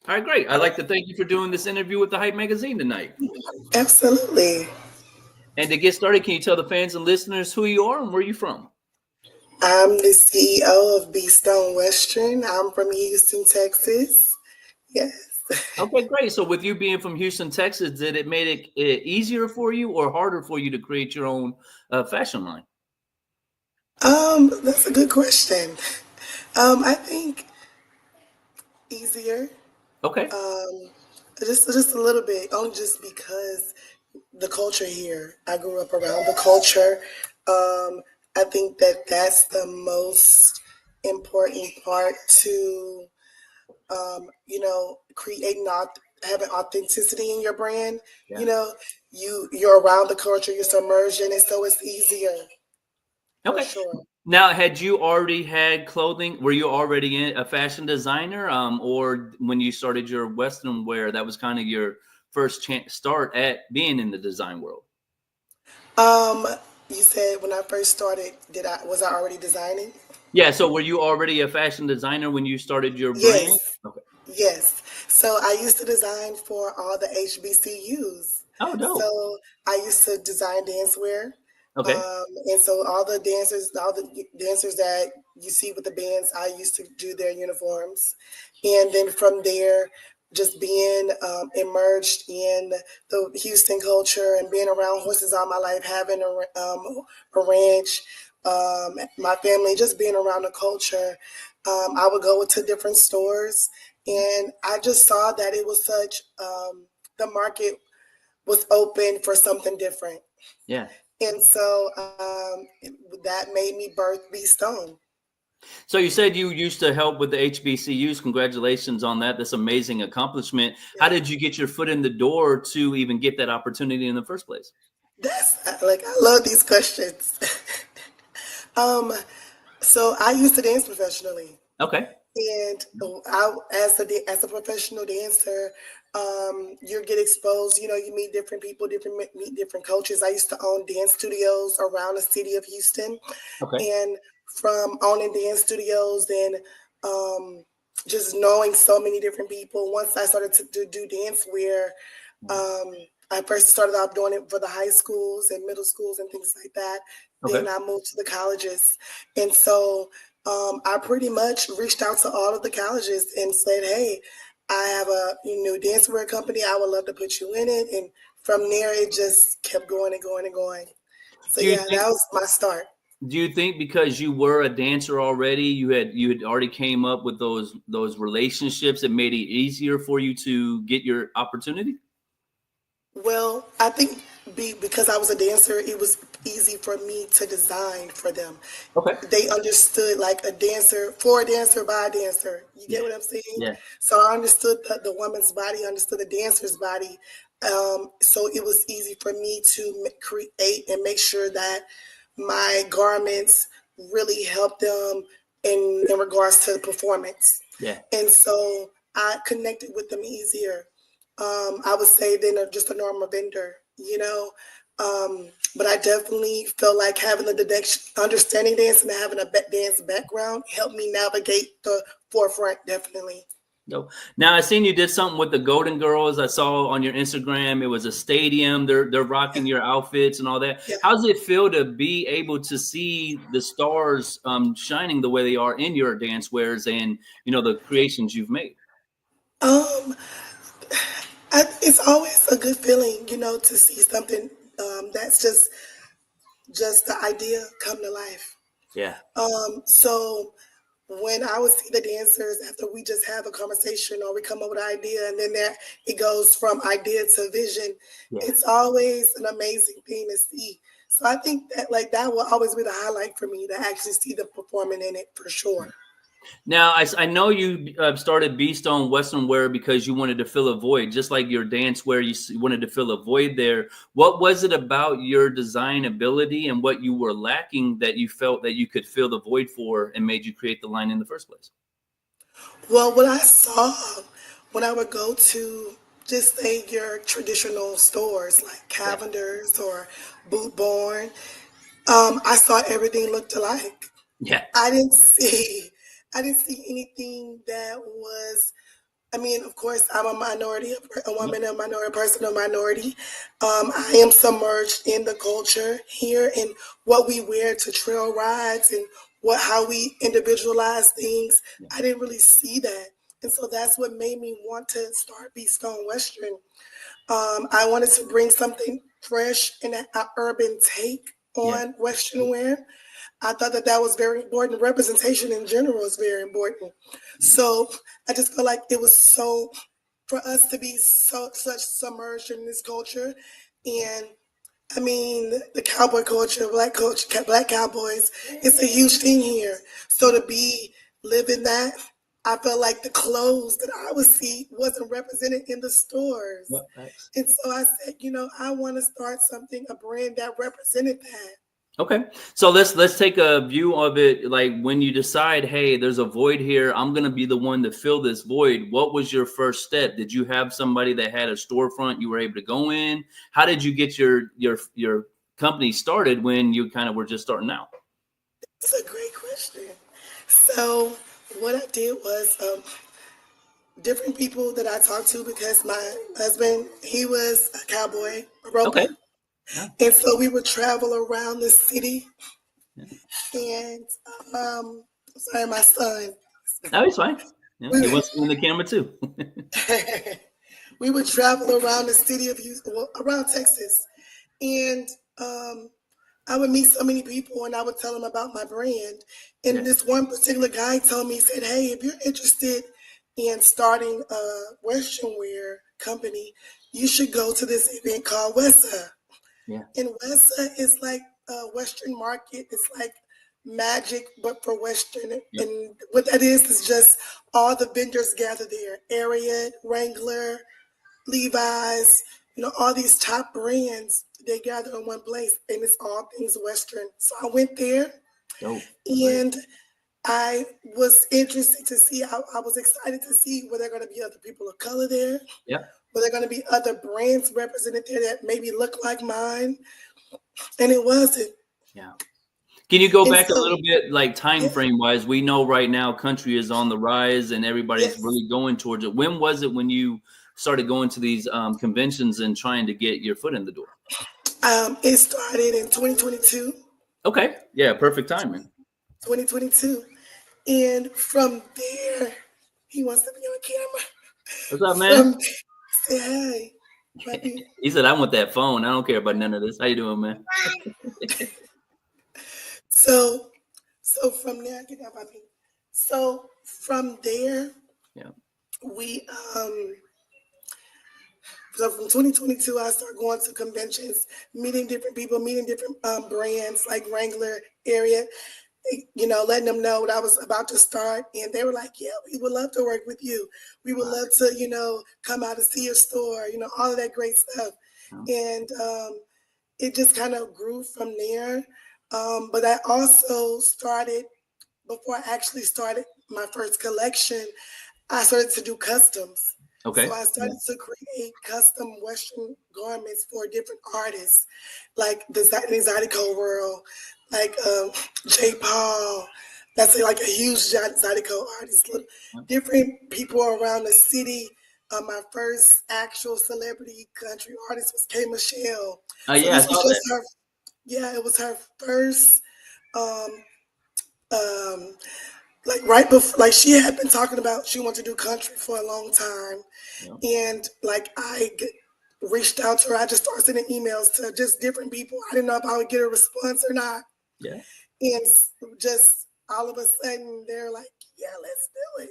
All right, great. I'd like to thank you for doing this interview with the Hype Magazine tonight. Absolutely. And to get started, can you tell the fans and listeners who you are and where you're from? I'm the CEO of BStone Western. I'm from Houston, Texas. Yes. Okay, great. So, with you being from Houston, Texas, did it make it easier for you or harder for you to create your own fashion line? That's a good question. I think easier. Okay. Um, just a little bit, only just because the culture here. I grew up around the culture. I think that that's the most important part to creating having authenticity in your brand. Yeah. You know, you're around the culture, you're submerged in it, so it's easier for Okay. sure. Now, had you already had clothing? Were you already a fashion designer, or when you started your Western wear, that was kind of your first chance start at being in the design world? Um, you said when I first started, did I was I already designing? Yeah. So, were you already a fashion designer when you started your Yes, brand? Okay. yes. So I used to design for all the HBCUs. Oh, dope. So I used to design dancewear. Okay. And so all the dancers that you see with the bands, I used to do their uniforms. And then from there, just being immersed in the Houston culture and being around horses all my life, having a ranch, my family, just being around the culture, I would go to different stores, and I just saw that it was such the market was open for something different. Yeah. And so that made me birth Be Stone. So you said you used to help with the HBCUs. Congratulations on that. That's amazing accomplishment. How Yeah. did you get your foot in the door to even get that opportunity in the first place? That's like I love these questions. um, so I used to dance professionally. Okay. And as a professional dancer, you get exposed. You know, you meet different people, meet different coaches. I used to own dance studios around the city of Houston, Okay. and from owning dance studios and um, just knowing so many different people. Once I started to do dance wear, um, I first started off doing it for the high schools and middle schools and things like that. Okay. Then I moved to the colleges, and so I pretty much reached out to all of the colleges and said, "Hey, I have a new dancewear company. I would love to put you in it." And from there, it just kept going and going and going. So Do you yeah, think that was my start. do you think because you were a dancer already, you had already came up with those relationships that made it easier for you to get your opportunity? Well, I think because I was a dancer, it was easy for me to design for them. Okay. They understood like a dancer for a dancer by a dancer. You get Yeah. what I'm saying? Yeah. So I understood the woman's body, understood the dancer's body. So it was easy for me to create and make sure that my garments really helped them in regards to the performance. Yeah. And so I connected with them easier. I would say than just a normal vendor, you know. But I definitely feel like having understanding dance and having a dance background helped me navigate the forefront. Definitely. No. Now I seen you did something with the Golden Girls. I saw on your Instagram. It was a stadium. They're Yeah, rocking your outfits and all that. yeah. How does it feel to be able to see the stars shining the way they are in your dance wares and the creations you've made? Um, it's always a good feeling, to see something that's just the idea come to life. Yeah. So when I would see the dancers after we just have a conversation or we come up with an idea and then there it goes from idea to vision, Yeah. it's always an amazing thing to see. So I think that like that will always be the highlight for me to actually see them performing in it for sure. Now, I know you started B-Stone Western Wear because you wanted to fill a void, just like your dance wear, wanted to fill a void there. What was it about your design ability and what you were lacking that you felt that you could fill the void for and made you create the line in the first place? Well, what I saw when I would go to just say your traditional stores like Yeah. Cavender's or Boot Barn, I saw everything looked alike. Yeah. I didn't see I didn't see anything that was I mean, of course, I'm a minority, a Yep. woman, a minority person, a minority. I am submerged in the culture here and what we wear to trail rides and how we individualize things. Yeah. I didn't really see that, and so that's what made me want to start BStone Western. I wanted to bring something fresh and an urban take Yeah. on Western wear. I thought that that was very important. Representation in general is very important. So I just felt like it was so for us to be such submerged in this culture, and I mean the cowboy culture, black cowboys. It's a huge thing here. So to be living that, I felt like the clothes that I would see wasn't represented in the stores, Yep. Thanks. and so I said, I want to start something, a brand that represented that. Okay. So let's take a view of it. Like when you decide, hey, there's a void here, I'm gonna be the one to fill this void. What was your first step? Did you have somebody that had a storefront you were able to go in? How did you get your company started when you kind of were just starting out? It's a great question. So what I did was different people that I talked to because my husband, he was a cowboy, a roper. Okay. Yeah. And so we would travel around the city Yeah. and sorry, my son. No, it's fine. Yeah. We He wants to be in the camera too. we would travel around the city of Houston, well, around Texas. And I would meet so many people and I would tell them about my brand. Yeah. And this one particular guy told me, he said, hey, if you're interested in starting a Western wear company, you should go to this event called WESA. Yeah. And WESA is like a Western market. It's like magic, but for Western. Yep. And what that is just all the vendors gather there. Ariat, Wrangler, Levi's, all these top brands, they gather in one place and it's all things Western. So I went there Dope. Great. and I was interested to see, I was excited to see were there going to be other people of color there? Yeah. Were there going to be other brands represented there that maybe look like mine? And it wasn't. Yeah. Can you go And back a so, little bit, like time yeah, frame wise? We know right now country is on the rise and everybody's yes. really going towards it. When was it when you started going to these conventions and trying to get your foot in the door? It started in 2022. Okay. Yeah. Perfect timing. 2022. And from there, he wants to be on camera. What's up, man? From say hi, puppy. He said, I want that phone. I don't care about none of this. How you doing, man? So, so from there, get that puppy. So from there, Yeah. we so from 2022, I started going to conventions, meeting different people, meeting different brands like Wrangler, area, letting them know what I was about to start. And they were like, yeah, we would love to work with you. We would love to, come out and see your store, all of that great stuff. Yeah. And it just kind of grew from there. But I also started, before I actually started my first collection, I started to do customs. Okay. So I started to create custom Western garments for different artists, like the Zydeco world, like J. Paul. That's like a huge Zydeco artist. Different people around the city. My first actual celebrity country artist was K. Michelle. So Yeah, I this was saw just that. her. Yeah, it was her first. Um, um, like right before, like she had been talking about she wanted to do country for a long time, Yeah. and like reached out to her. I just started sending emails to just different people. I didn't know if I would get a response or not, Yeah. and just all of a sudden they're like, "Yeah, let's do it,"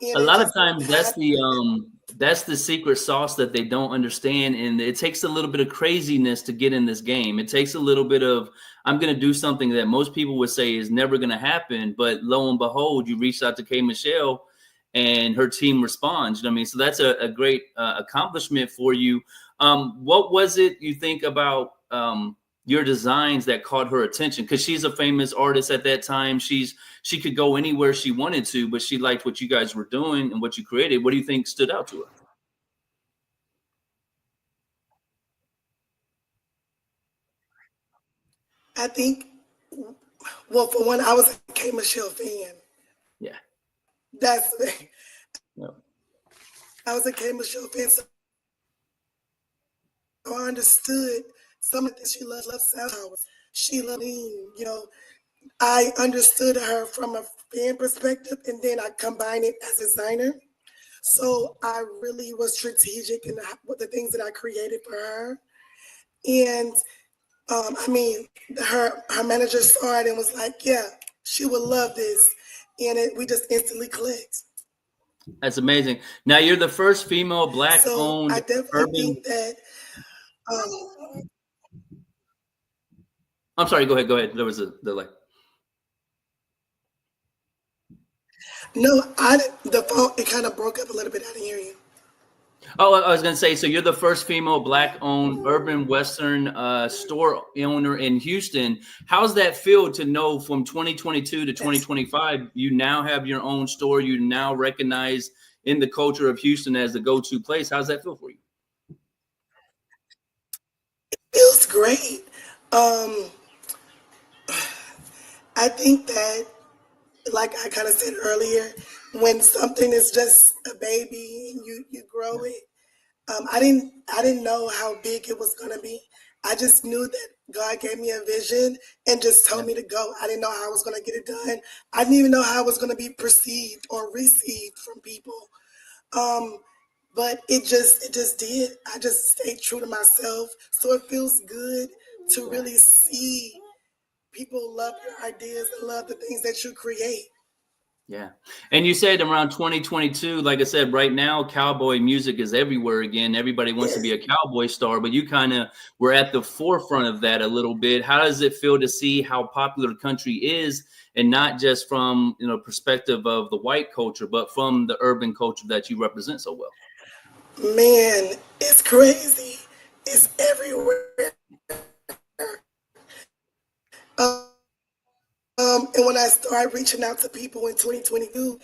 A and it lot of just times happened. that's the secret sauce that they don't understand, and it takes a little bit of craziness to get in this game. It takes a little bit of I'm going to do something that most people would say is never going to happen, but lo and behold, you reached out to K. Michelle, and her team responds. You know what I mean? So that's a great accomplishment for you. What was it you think about your designs that caught her attention? Because she's a famous artist at that time. She could go anywhere she wanted to, but she liked what you guys were doing and what you created. What do you think stood out to her? I think, well, for one, I was a K Michelle fan. Yeah. That's Yeah. I was a K Michelle fan, so I understood some of the things she loves sound towers. She loved me, you know. I understood her from a fan perspective, and then I combined it as a designer. So I really was strategic in what the things that I created for her. And I mean, her manager saw it and was like, "Yeah, she would love this," and we just instantly clicked. That's amazing. Now you're the first female black So I owned definitely urban. think that. Um, I'm sorry. Go ahead. Go ahead. There was a delay. no, I didn't. The phone it kind of broke up a little bit. I didn't hear you. Oh, I was going to say, so you're the first female black-owned urban Western store owner in Houston. How's that feel to know from 2022 to Yes. 2025, you now have your own store, you now recognize in the culture of Houston as the go-to place? How's that feel for you? Feels great. Um, I think that, like I kind of said earlier, when something is just a baby and you grow it, I didn't know how big it was gonna be. I just knew that God gave me a vision and just Yeah. told me to go. I didn't know how I was gonna get it done. I didn't even know how I was gonna be perceived or received from people. Um, but it just did. I just stayed true to myself. So it feels good to Yeah. really see people love your ideas and love the things that you create. Yeah. And you said around 2022, like I said, right now, cowboy music is everywhere again. Everybody wants to be Yes. a cowboy star, but you kind of were at the forefront of that a little bit. How does it feel to see how popular country is, and not just from, perspective of the white culture, but from the urban culture that you represent so well? Man, it's crazy. It's everywhere. Um, and when I started reaching out to people in 2022,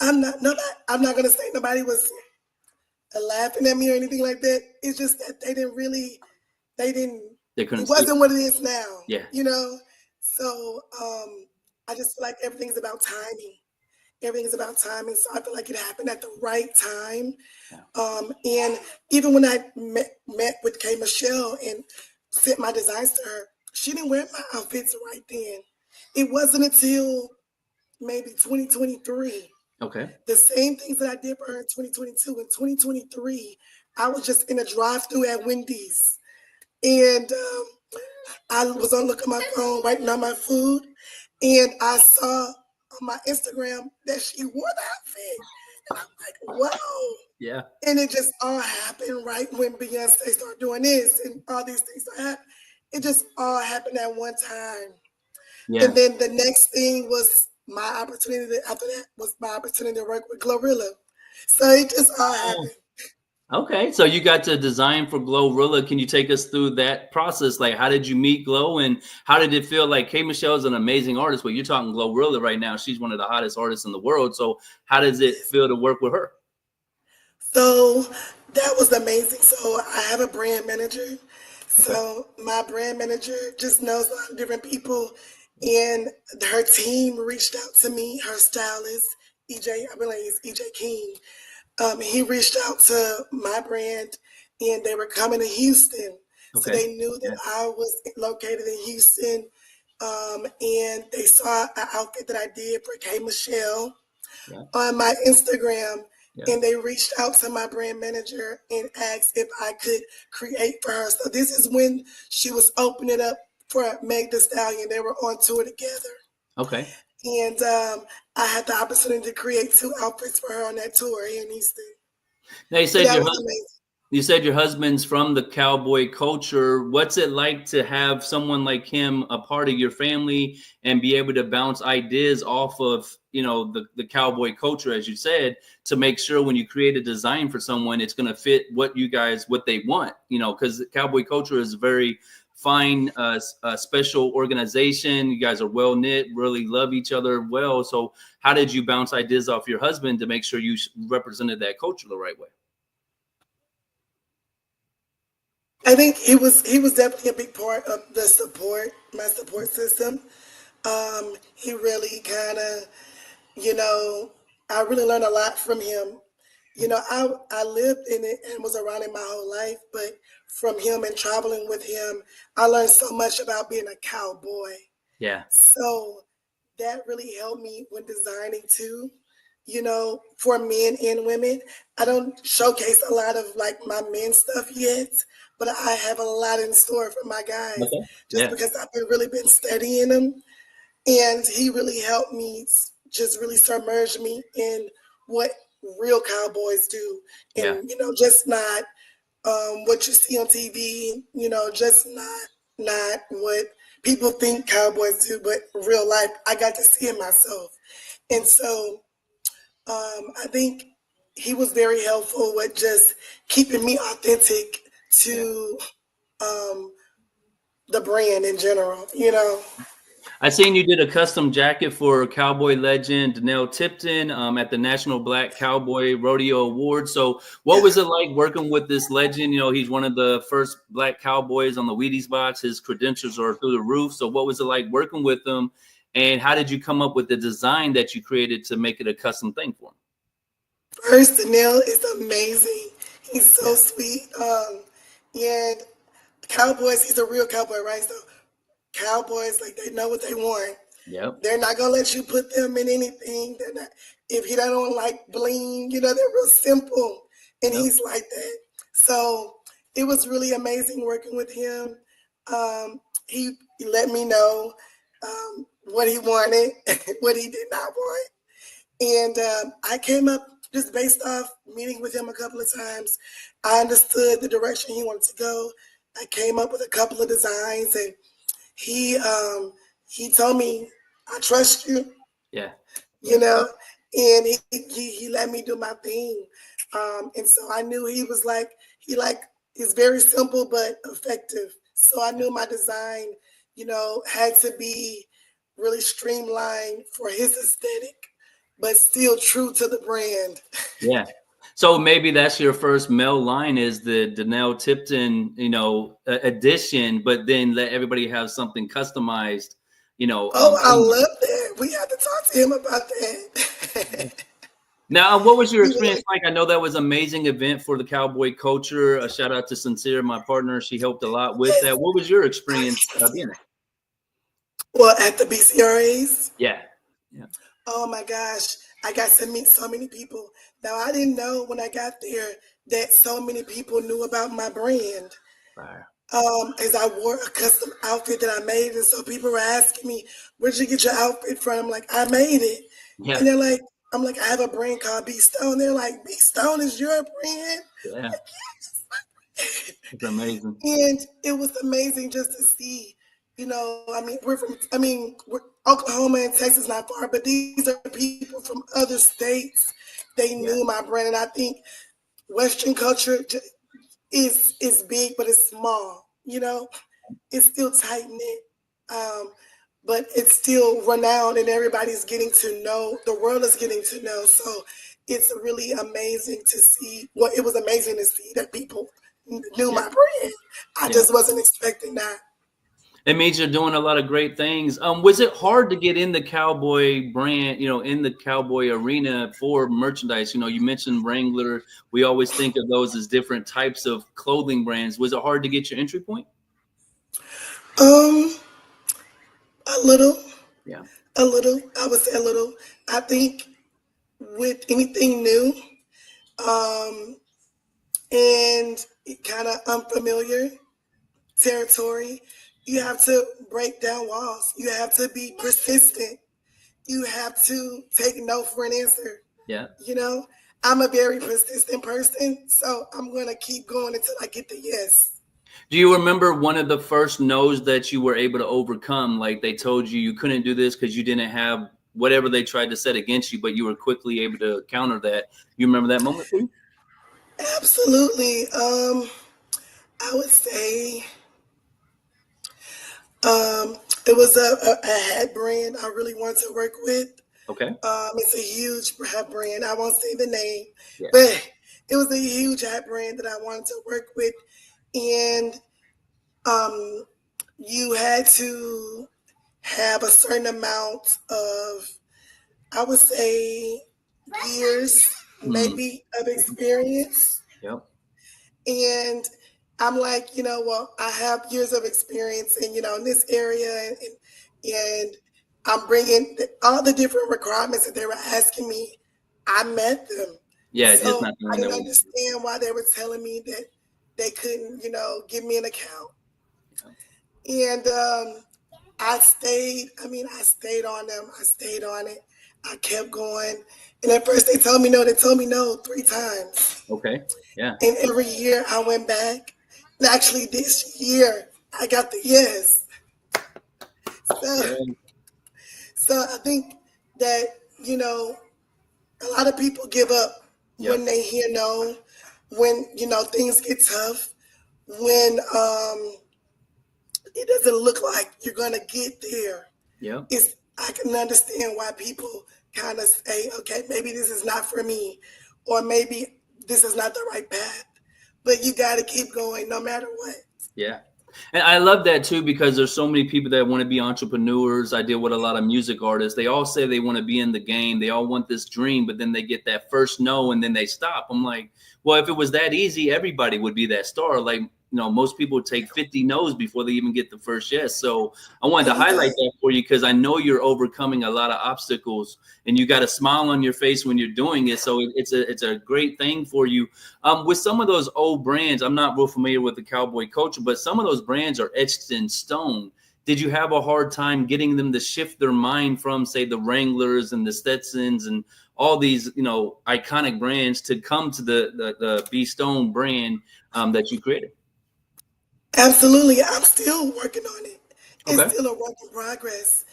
I'm not gonna say nobody was laughing at me or anything like that. It's just that they didn't, They it couldn't see it. wasn't what it is now, Yeah. you know? So I just feel like everything's about timing. Everything's about timing. So I feel like it happened at the right time. Yeah. And even when I met with K Michelle and sent my designs to her, she didn't wear my outfits right then. It wasn't until maybe 2023. Okay. The same things that I did for her in 2022. In 2023, I was just in a drive-through at Wendy's, and I was on looking at my phone, writing on my food, and I saw on my Instagram that she wore the outfit, and I'm like, "Wow!" Yeah. And it just all happened right when Beyonce started doing this, and all these things happened. It just all happened at one time. And Yeah. then the next thing was my opportunity. After that was my opportunity to work with Glorilla. So it just all happened. Okay, so you got to design for Glorilla. Can you take us through that process? Like, how did you meet Glow, and how did it feel? Like, K Michelle is an amazing artist, but you're talking Glorilla right now. She's one of the hottest artists in the world. So, how does it feel to work with her? So that was amazing. So I have a brand manager. Okay. So my brand manager just knows a lot of different people, and her team reached out to me. Her stylist, EJ, I believe it's EJ King. He reached out to my brand, and they were coming to Houston. So Okay. they knew that Yeah. I was located in Houston, and they saw an outfit that I did for K Michelle Yeah. on my Instagram, Yeah. and they reached out to my brand manager and asked if I could create for her. So this is when she was opening it up for Meg Thee Stallion. They were on tour together. Okay. And I had the opportunity to create 2 outfits for her on that tour here in Houston. Now you So said that your was husband. amazing. You said your husband's from the cowboy culture. What's it like to have someone like him a part of your family and be able to bounce ideas off of, the cowboy culture, as you said, to make sure when you create a design for someone, it's going to fit what they want, because cowboy culture is a very fine, special organization. You guys are well knit, really love each other well. So how did you bounce ideas off your husband to make sure you represented that culture the right way? I think he was definitely a big part of my support system. He really kind of, you know, I really learned a lot from him. I lived in it and was around it my whole life, but from him and traveling with him, I learned so much about being a cowboy. Yeah. So that really helped me when designing too. For men and women, I don't showcase a lot of like my men's stuff yet, but I have a lot in store for my guys Okay. just Yeah. because I've really been studying them. And he really helped me, just really submerge me in what real cowboys do. Yeah. And, just not what you see on TV, just not what people think cowboys do, but real life. I got to see it myself. And so I think he was very helpful with just keeping me authentic Yeah. to um, the brand in general. I seen you did a custom jacket for cowboy legend Danell Tipton at the National Black Cowboy Rodeo Awards. So, what Yeah. was it like working with this legend? He's one of the first black cowboys on the Wheaties box. His credentials are through the roof. So, what was it like working with him? And how did you come up with the design that you created to make it a custom thing for him? First, Danell is amazing. He's so Yeah. sweet. And Cowboys, he's a real cowboy, right? So Cowboys, like they know what they want. Yep. They're not gonna let you put them in anything. They're not. If he don't like bling, they're real simple, and Yep. he's like that. So it was really amazing working with him. He let me know what he wanted, what he did not want, and I came up just based off meeting with him a couple of times. I understood the direction he wanted to go. I came up with a couple of designs, and he he told me, "I trust you," Yeah. you know, and he let me do my thing. And so I knew he is very simple but effective. So I knew my design, had to be really streamlined for his aesthetic, but still true to the brand. Yeah. So maybe that's your first male line is the Danell Tipton, edition, but then let everybody have something customized, Oh, I in love that. We have to talk to him about that. Now, what was your He was experience like, like? I know that was an amazing event for the cowboy culture. A shout out to Sincere, my partner. She helped a lot with yes. that. What was your experience being there? Well, at the BCRAs, Yeah. Yeah. oh my gosh, I got to meet so many people. Now, I didn't know when I got there that so many people knew about my brand. Fire. As I wore a custom outfit that I made, and so people were asking me, "Where'd you get your outfit from?" I'm like, "I made it," and Yeah. they're like, "I'm like, I have a brand called BStone." They're like, "BStone is your brand?" Yeah. It's amazing. And it was amazing just to see, Oklahoma and Texas not far, but these are people from other states. They Yeah. knew my brand, and I think Western culture is big, but it's small. It's still tight knit, but it's still renowned, and everybody's getting to know. The world is getting to know. So it's really amazing to see. Well, it was amazing to see that people knew Yeah. my brand. I Yeah. just wasn't expecting that. It means you're doing a lot of great things. Was it hard to get in the cowboy brand, in the cowboy arena for merchandise? You mentioned Wrangler. We always think of those as different types of clothing brands. Was it hard to get your entry point? Um, a little, Yeah. a little. I would say a little. I think with anything new, um, and kind of unfamiliar territory, you have to break down walls. You have to be persistent. You have to take no for an answer. Yeah. You know, I'm a very persistent person, so I'm going to keep going until I get the yes. Do you remember one of the first no's that you were able to overcome? Like they told you couldn't do this because you didn't have whatever they tried to set against you, but you were quickly able to counter that. You remember that moment for you? Absolutely. I would say it was a hat brand I really wanted to work with. Okay. It's a huge hat brand. I won't say the name, Yeah. but it was a huge hat brand that I wanted to work with. And um, you had to have a certain amount of, I would say, years maybe of experience. Yep. And I'm like, well, I have years of experience in, in this area, and I'm bringing all the different requirements that they were asking me. I met them. Yeah, just So not the I one that didn't was. understand why they were telling me that they couldn't, give me an account. And I stayed. I mean, I stayed on them. I stayed on it. I kept going. And at first they told me no. They told me no 3 times. Okay. Yeah. And every year I went back. And actually, this year I got the yes. So, Yeah. so I think that, a lot of people give up Yep. when they hear no, when, things get tough, when it doesn't look like you're going to get there. Yeah. I can understand why people kind of say, okay, maybe this is not for me, or maybe this is not the right path. But you got to keep going no matter what. Yeah. And I love that too, because there's so many people that want to be entrepreneurs. I deal with a lot of music artists. They all say they want to be in the game. They all want this dream, but then they get that first no and then they stop. I'm like, well, if it was that easy, everybody would be that star. Like, most people take 50 no's before they even get the first yes. So I wanted to highlight that for you, because I know you're overcoming a lot of obstacles and you got a smile on your face when you're doing it. So it's a great thing for you. With some of those old brands, I'm not real familiar with the cowboy culture, but some of those brands are etched in stone. Did you have a hard time getting them to shift their mind from, say, the Wranglers and the Stetsons and all these, iconic brands to come to the BStone brand that you created? Absolutely. I'm still working on it. It's Okay. still a work in progress.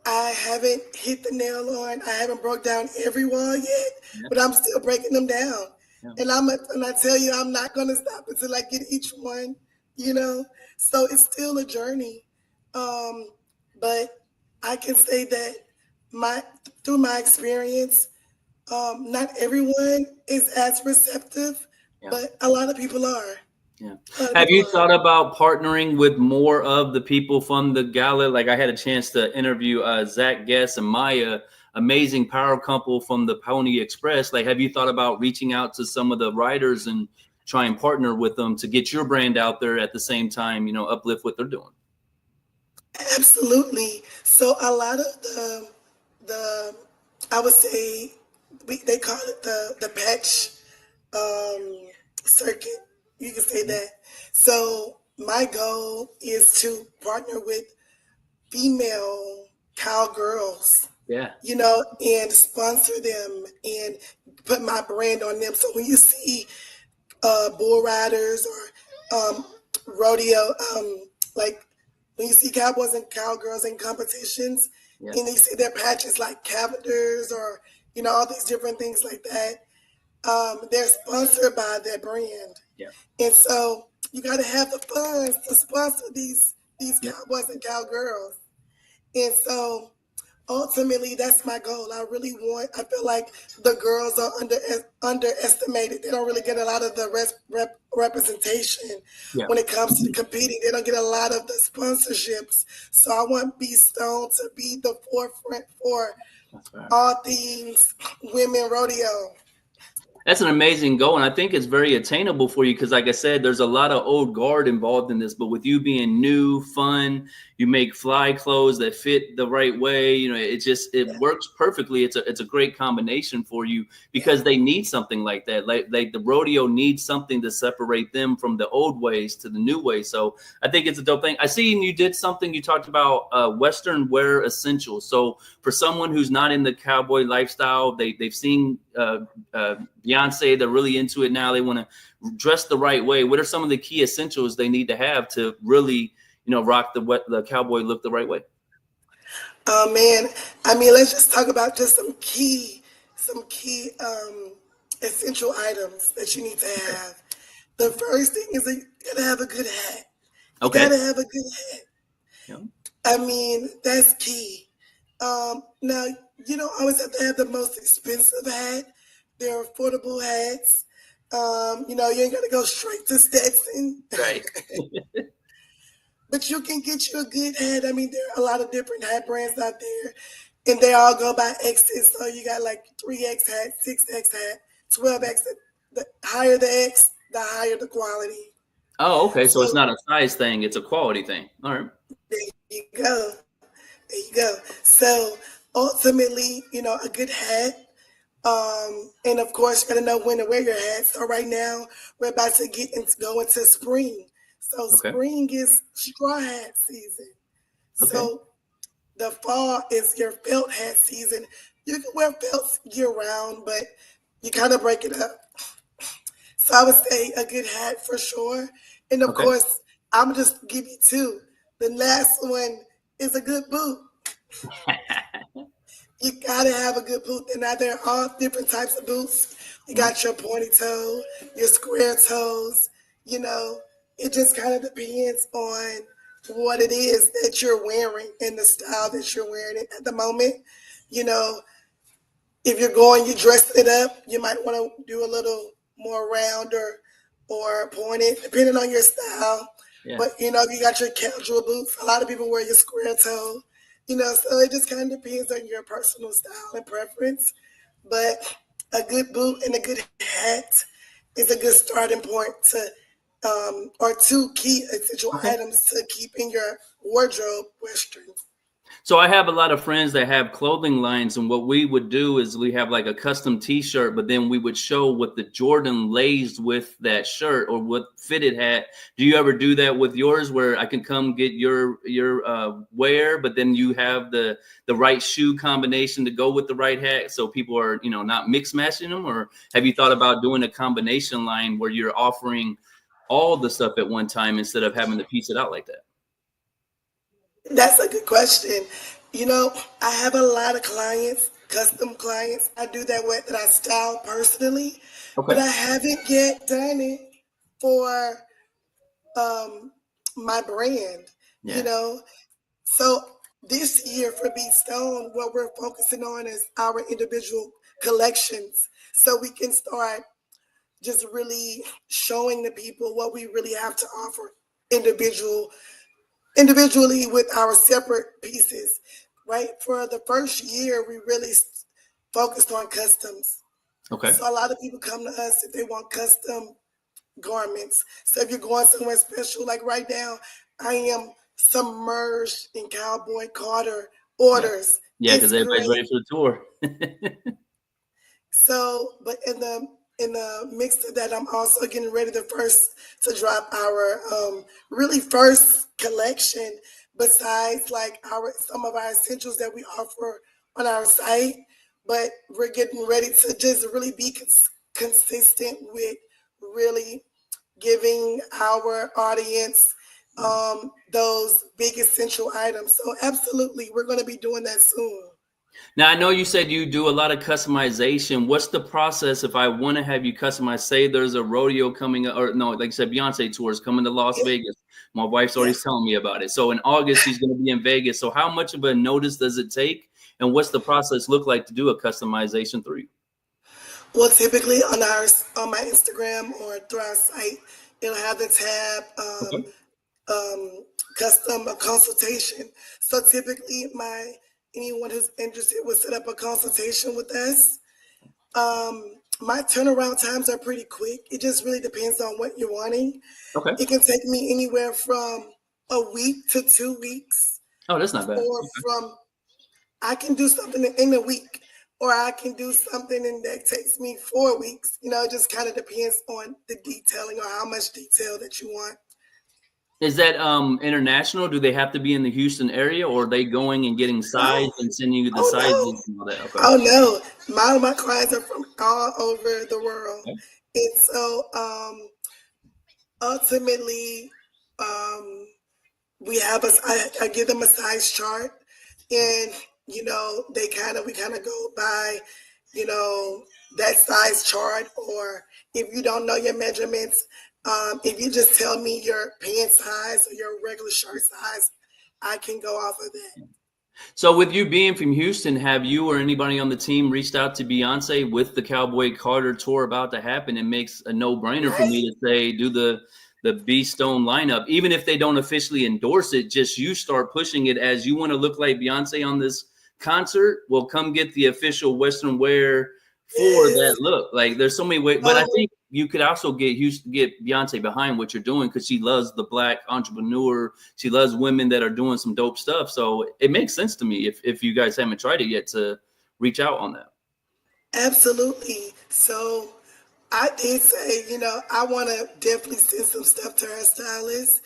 I haven't hit the nail on. I haven't broke down every wall yet, but I'm still breaking them down. Yeah. And I tell you, I'm not going to stop until I get each one, So it's still a journey. But I can say that through my experience, not everyone is as receptive, but a lot of people are. Yeah. Have you thought about partnering with more of the people from the gala? Like, I had a chance to interview Zach Guess and Maya, amazing power couple from the Pony Express. Like, have you thought about reaching out to some of the riders and try and partner with them to get your brand out there at the same time, uplift what they're doing? Absolutely. So a lot of the I would say they call it the patch circuit. You can say that. So my goal is to partner with female cowgirls, Yeah. and sponsor them and put my brand on them. So when you see bull riders or rodeo, like when you see cowboys and cowgirls in competitions, and you see their patches like Cavenders or all these different things like that, they're sponsored by their brand. And so you got to have the funds to sponsor these cowboys and cowgirls. And so ultimately, that's my goal. I feel like the girls are underestimated. They don't really get a lot of the representation when it comes to competing. They don't get a lot of the sponsorships. So I want BStone to be the forefront for all things women rodeo. That's an amazing goal, and I think it's very attainable for you because, like I said, there's a lot of old guard involved in this. But with you being new, fun, you make fly clothes that fit the right way. It works perfectly. It's a great combination for you because they need something like that. Like the rodeo needs something to separate them from the old ways to the new ways. So I think it's a dope thing. I see you did something. You talked about Western wear essentials. So for someone who's not in the cowboy lifestyle, they've seen Beyonce, they're really into it now. They want to dress the right way. What are some of the key essentials they need to have to really, rock the cowboy look the right way? Oh man, I mean, let's just talk about just some key essential items that you need to have. The first thing is you gotta have a good hat. You gotta have a good hat. Yeah. I mean, that's key. Now, you don't always have to have the most expensive hat. There are affordable hats. You ain't got to go straight to Stetson. Right. But you can get you a good hat. I mean, there are a lot of different hat brands out there. and they all go by X's. So you got like 3X hat, 6X hat, 12X. The higher the X, the higher the quality. Oh, okay. So it's So not a size thing; it's a quality thing. All right. there you go. There you go. So ultimately, a good hat. And of course, you gotta know when to wear your hat. So right now, we're about to go into spring. So Okay. spring is straw hat season. Okay. So the fall is your felt hat season. You can wear felts year round, but you kind of break it up. So I would say a good hat for sure. And of Okay. course, I'm just give you two. The last one is a good boot. You gotta have a good boot. And now there are all different types of boots. You got your pointy toe, your square toes. You know, it just kind of depends on what it is that you're wearing and the style that you're wearing it at the moment. You know, if you dress it up, you might want to do a little more round or pointed, depending on your style. Yeah. But if you got your casual boots, a lot of people wear your square toe. So it just kind of depends on your personal style and preference. But a good boot and a good hat is a good starting point or two key essential Okay. items to keep in your wardrobe Western. So I have a lot of friends that have clothing lines, and what we would do is we have like a custom T-shirt, but then we would show what the Jordan lays with that shirt or what fit it had. Do you ever do that with yours, where I can come get your wear, but then you have the right shoe combination to go with the right hat, so people are not mix matching them? Or have you thought about doing a combination line where you're offering all the stuff at one time instead of having to piece it out like that? That's a good question. I have a lot of clients, custom clients. I do that with that I style personally, but Okay. I haven't yet done it for my brand. You Yeah. know, so this year for BStone, what we're focusing on is our individual collections, so we can start just really showing the people what we really have to offer individually with our separate pieces, right? For the first year, we really focused on customs. Okay. So a lot of people come to us if they want custom garments. So if you're going somewhere special, like right now, I am submerged in Cowboy Carter Yeah. orders. Yeah, because It's everybody's great. ready for the tour. So, but in the mix of that, I'm also getting ready to drop our really first collection. Besides, like some of our essentials that we offer on our site, but we're getting ready to just really be consistent with really giving our audience those big essential items. So, absolutely, we're going to be doing that soon. Now, I know you said you do a lot of customization. What's the process if I want to have you customize? Say there's a rodeo coming up, or no, like you said, Beyonce tour is coming to Las Yeah, Vegas. My wife's yeah. already telling me about it. So in August, she's going to be in Vegas. So how much of a notice does it take? And what's the process look like to do a customization through you? Well, typically on my Instagram or through our site, it'll have the tab Okay. custom consultation. So typically, anyone who's interested will set up a consultation with us. My turnaround times are pretty quick. It just really depends on what you're wanting. Okay. It can take me anywhere from a week to 2 weeks, Oh, that's not bad. or from I can do something in a week, or I can do something that takes me 4 weeks. It just kind of depends on the detailing or how much detail that you want. Is that international? Do they have to be in the Houston area, or are they going and getting size No, and sending you the oh sizes no, and all that? Okay. oh no. My clients are from all over the world, Okay. and so ultimately, um, I give them a size chart, and we kind of go by you know that size chart. Or if you don't know your measurements, if you just tell me your pant size or your regular shirt size, I can go off of that. So with you being from Houston, have you or anybody on the team reached out to Beyonce with the Cowboy Carter tour about to happen? It makes a no-brainer for Right. me to say do the BStone lineup, even if they don't officially endorse it. Just you start pushing it as you want to look like Beyonce on this concert, well, come get the official Western wear for that look. Like there's so many ways, but I think you could also get Beyonce behind what you're doing because she loves the Black entrepreneur. She loves women that are doing some dope stuff. So it makes sense to me if you guys haven't tried it yet to reach out on that. Absolutely. So I did say, I want to definitely send some stuff to our stylist,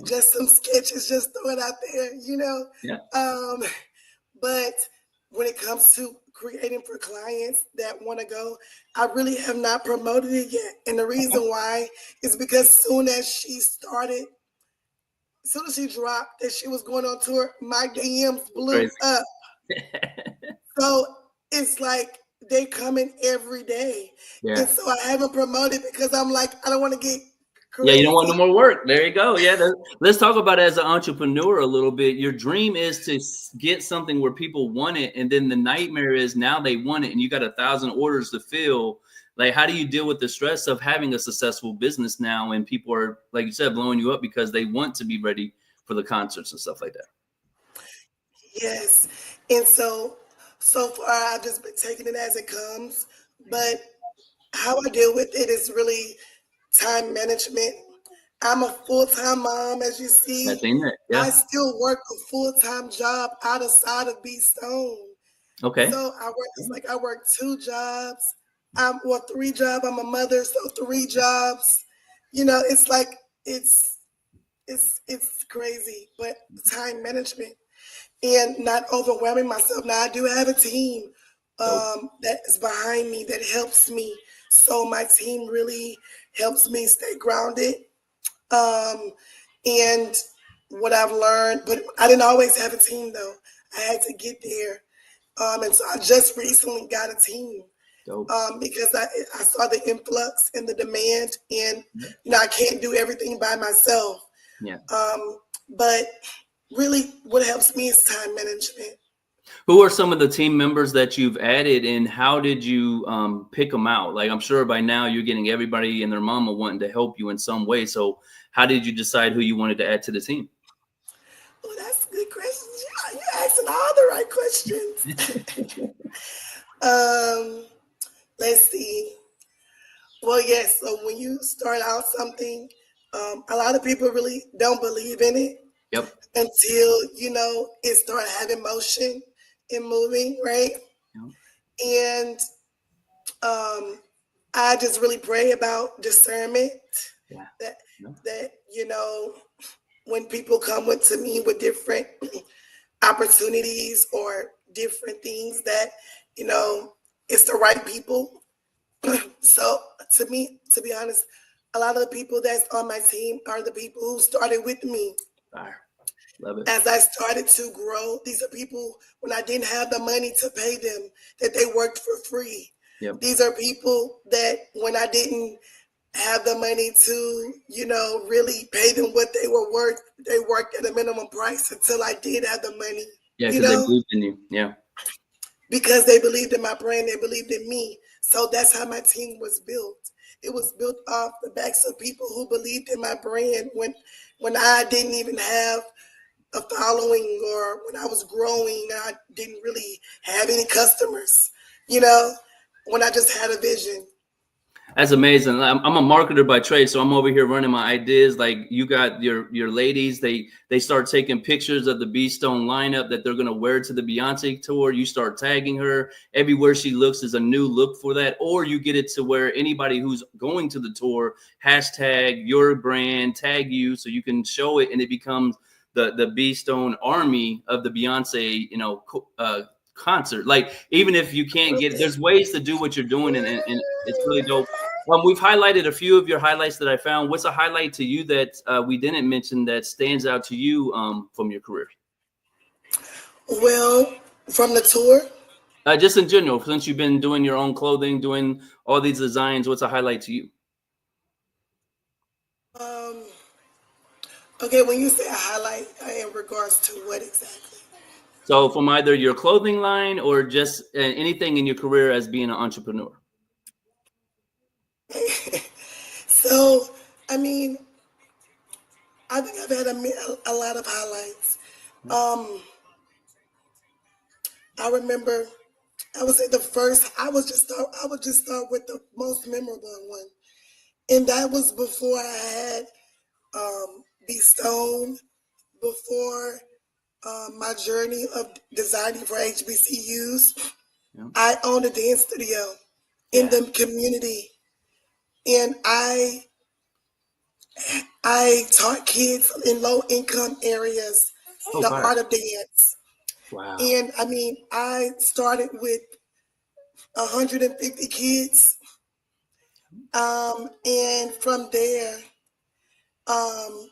just some sketches, just throw it out there, Yeah. But when it comes to creating for clients that want to go, I really have not promoted it yet. And the reason why is because soon as she dropped that she was going on tour, my DMs blew up. So it's like they come in every day. Yeah. And so I haven't promoted because I'm like, I don't want to get crazy. Yeah, you don't want no more work. There you go. Yeah, let's talk about it as an entrepreneur a little bit. Your dream is to get something where people want it, and then the nightmare is now they want it, and you got 1,000 orders to fill. Like, how do you deal with the stress of having a successful business now, and people are, like you said, blowing you up because they want to be ready for the concerts and stuff like that? Yes, and so far I've just been taking it as it comes, but how I deal with it is really time management. I'm a full-time mom, as you see. Yeah. I still work a full-time job outside of BStone. Okay. So I work 2 jobs. 3 jobs. I'm a mother, so 3 jobs. It's like it's crazy, but time management and not overwhelming myself. Now I do have a team that is behind me that helps me. So my team really helps me stay grounded. And what I've learned, but I didn't always have a team though. I had to get there. And so I just recently got a team because I saw the influx and the demand, and I can't do everything by myself. Yeah. But really, what helps me is time management. Who are some of the team members that you've added, and how did you pick them out? Like, I'm sure by now you're getting everybody and their mama wanting to help you in some way. So how did you decide who you wanted to add to the team? Oh, that's a good question. You're asking all the right questions. Let's see. Well, yes. So when you start out something, a lot of people really don't believe in it. Yep. Until, it started having motion and moving, right? Yep. And I just really pray about discernment. Yeah. That when people come to me with different opportunities or different things, that it's the right people. So to me, to be honest, a lot of the people that's on my team are the people who started with me. Love it. As I started to grow, these are people when I didn't have the money to pay them, that they worked for free. Yep. These are people that when I didn't have the money to, really pay them what they were worth, they worked at a minimum price until I did have the money. Yeah, because they believed in you. Yeah. Because they believed in my brand, they believed in me. So that's how my team was built. It was built off the backs of people who believed in my brand when I didn't even have a following, or when I was growing, I didn't really have any customers, when I just had a vision. That's amazing. I'm a marketer by trade, so I'm over here running my ideas. Like, you got your ladies, they start taking pictures of the BStone lineup that they're going to wear to the Beyonce tour. You start tagging her. Everywhere she looks is a new look for that. Or you get it to where anybody who's going to the tour, hashtag your brand, tag you, so you can show it, and it becomes the BStone army of the Beyonce, concert. Like, even if you can't get, there's ways to do what you're doing, and it's really dope. We've highlighted a few of your highlights that I found. What's a highlight to you that we didn't mention that stands out to you from your career? Well, from the tour? Just in general, since you've been doing your own clothing, doing all these designs, what's a highlight to you? Okay, when you say a highlight, in regards to what exactly? So from either your clothing line or just anything in your career as being an entrepreneur. So, I mean, I think I've had a lot of highlights. I remember, I would say the first, I would just start with the most memorable one. And that was before I had BStone, before my journey of designing for HBCUs. Yeah. I owned a dance studio in Yeah. the community, and I taught kids in low income areas Oh, the fire. art of dance. Wow. And I mean, I started with 150 kids, and from there, um,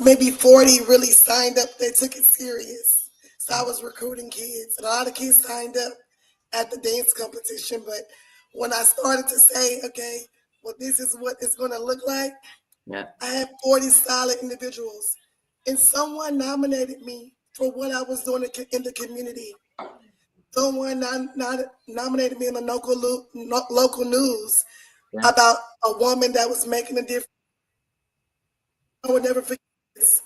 maybe 40 really signed up. They took it serious. So I was recruiting kids, and a lot of kids signed up at the dance competition. But when I started to say, okay, well, this is what it's going to look like, Yeah. I had 40 solid individuals, and someone nominated me for what I was doing in the community. Someone nominated me in the local news Yeah. about a woman that was making a difference. I would never forget this.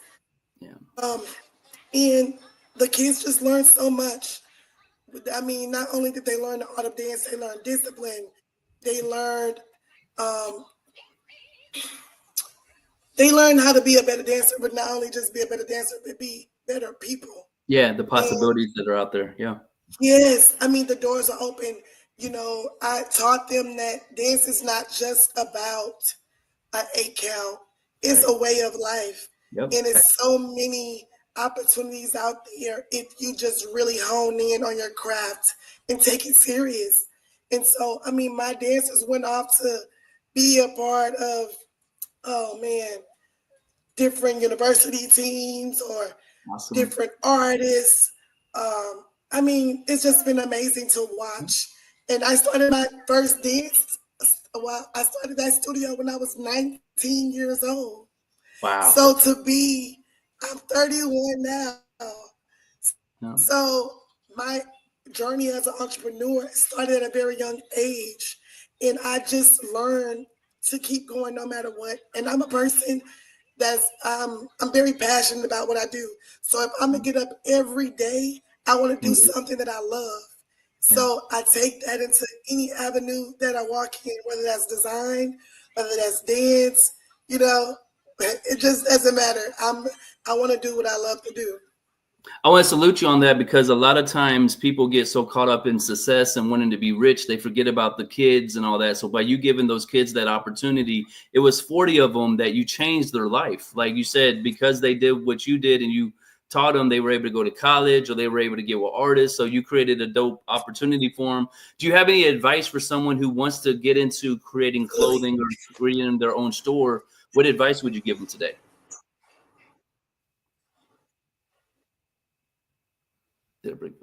Yeah. Um, and the kids just learned so much. I mean, not only did they learn the art of dance, they learned discipline. They learned um, they learned how to be a better dancer, but not only just be a better dancer, but be better people. Yeah. The And possibilities that are out there. Yeah. yes, I mean the doors are open. You know, I taught them that dance is not just about an 8 count. It's Right. a way of life. Yep. And it's so many opportunities out there if you just really hone in on your craft and take it serious. And so, I mean, my dancers went off to be a part of, oh man, different university teams or Awesome. different artists. I mean, it's just been amazing to watch. And I started my first dance. Well, I started that studio when I was 19 years old. Wow. So I'm 31 now. Yeah. So my journey as an entrepreneur started at a very young age, and I just learned to keep going no matter what. And I'm a person I'm very passionate about what I do. So if I'm gonna get up every day, I want to do Mhm. something that I love. Yeah. So I take that into any avenue that I walk in, whether that's design, whether that's dance, you know, it just doesn't matter. I want to do what I love to do. I want to salute you on that because a lot of times people get so caught up in success and wanting to be rich, they forget about the kids and all that. So by you giving those kids that opportunity, it was 40 of them that you changed their life. Like you said, because they did what you did and you taught them, they were able to go to college or they were able to get with artists. So you created a dope opportunity for them. Do you have any advice for someone who wants to get into creating Really. clothing or creating their own store? What advice would you give them today? Did it break?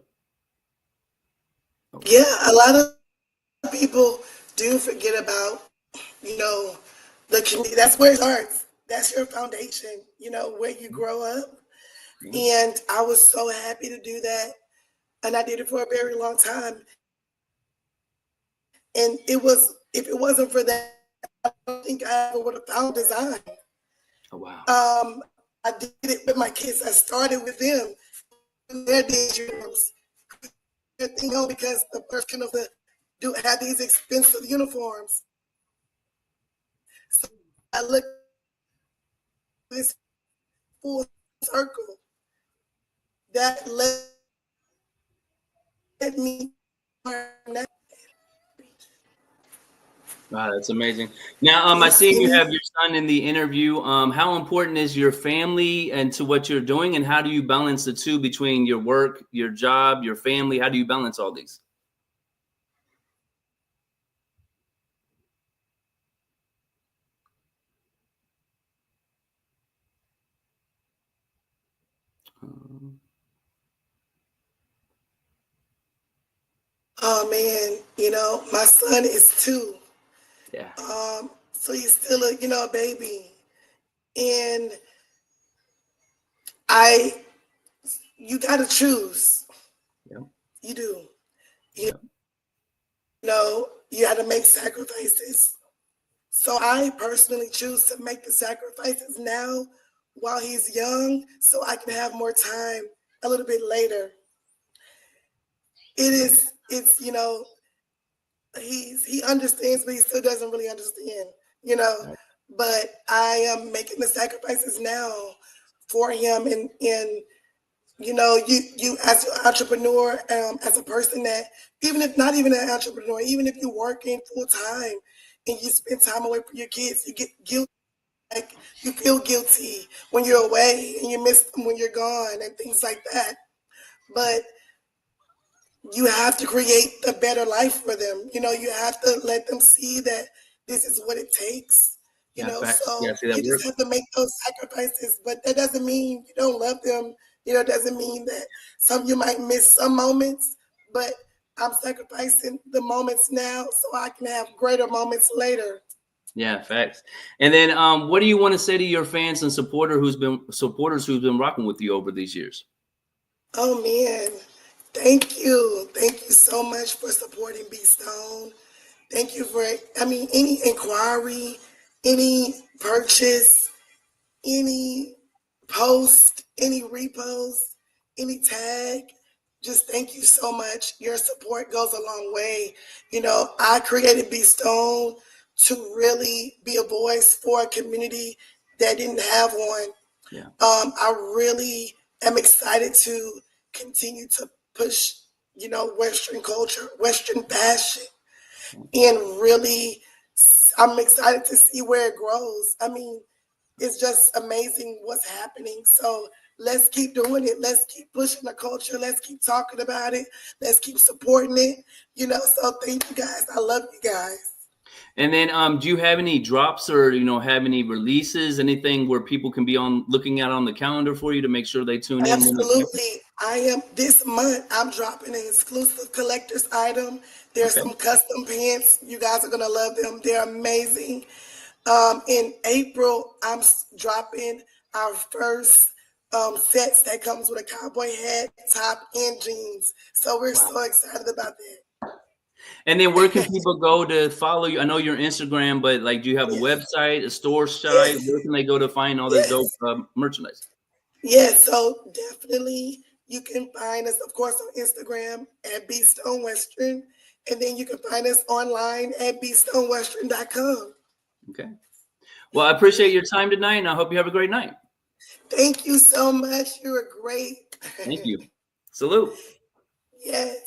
Okay. Yeah, a lot of people do forget about, you know, the community. That's where it starts. That's your foundation, where you grow up. Yeah. And I was so happy to do that. And I did it for a very long time. And if it wasn't for that, I don't think I ever would have found design. Oh, wow. I did it with my kids. I started with them in their dance uniforms. Because the person of the do have these expensive uniforms. So I look at this full circle that led me learn that. Wow, that's amazing. Now, I Yes, see you any have your son in the interview. How important is your family and to what you're doing, and how do you balance the two between your work, your job, your family? How do you balance all these? Um, oh man, my son is 2. yeah, So he's still a baby. And I you gotta choose. yeah, You do. You yeah. you had to make sacrifices. So I personally choose to make the sacrifices now while he's young so I can have more time a little bit later. it's, he understands, but he still doesn't really understand, you know. Right. But I am making the sacrifices now for him, and you as an entrepreneur, as a person that, even if not even an entrepreneur, even if you're working full time and you spend time away from your kids, you get guilty. Like, you feel guilty when you're away and you miss them when you're gone and things like that. But you have to create a better life for them. You have to let them see that this is what it takes. Yeah, facts. Yeah, So see that you work. just have to make those sacrifices. But that doesn't mean you don't love them. It doesn't mean that you might miss some moments. But I'm sacrificing the moments now so I can have greater moments later. Yeah, facts. And then, what do you want to say to your fans and supporters who've been rocking with you over these years? Oh man, thank you so much for supporting BStone. Thank you for, any inquiry, any purchase, any post, any repost, any tag. Just thank you so much. Your support goes a long way. I created BStone to really be a voice for a community that didn't have one. Yeah. I really am excited to continue to push, Western culture, Western fashion, and really, I'm excited to see where it grows. It's just amazing what's happening. So let's keep doing it. Let's keep pushing the culture. Let's keep talking about it. Let's keep supporting it. So thank you guys. I love you guys. And then, do you have any drops or have any releases, anything where people can be looking out on the calendar for you to make sure they tune in? Absolutely. I am this month. I'm dropping an exclusive collector's item. There's Okay. some custom pants. You guys are gonna love them. They're amazing. In April, I'm dropping our first sets that comes with a cowboy hat, top, and jeans. So we're so excited about that. And then where can people go to follow you? I know you're Instagram, but do you have a Yes. website, a store site? Yes. Where can they go to find all this Yes. dope merchandise? Yes. So definitely you can find us, of course, on Instagram at BStone Western. And then you can find us online at bstonewestern.com. Okay. Well, I appreciate your time tonight, and I hope you have a great night. Thank you so much. You were great. Thank you. Salute. Yes.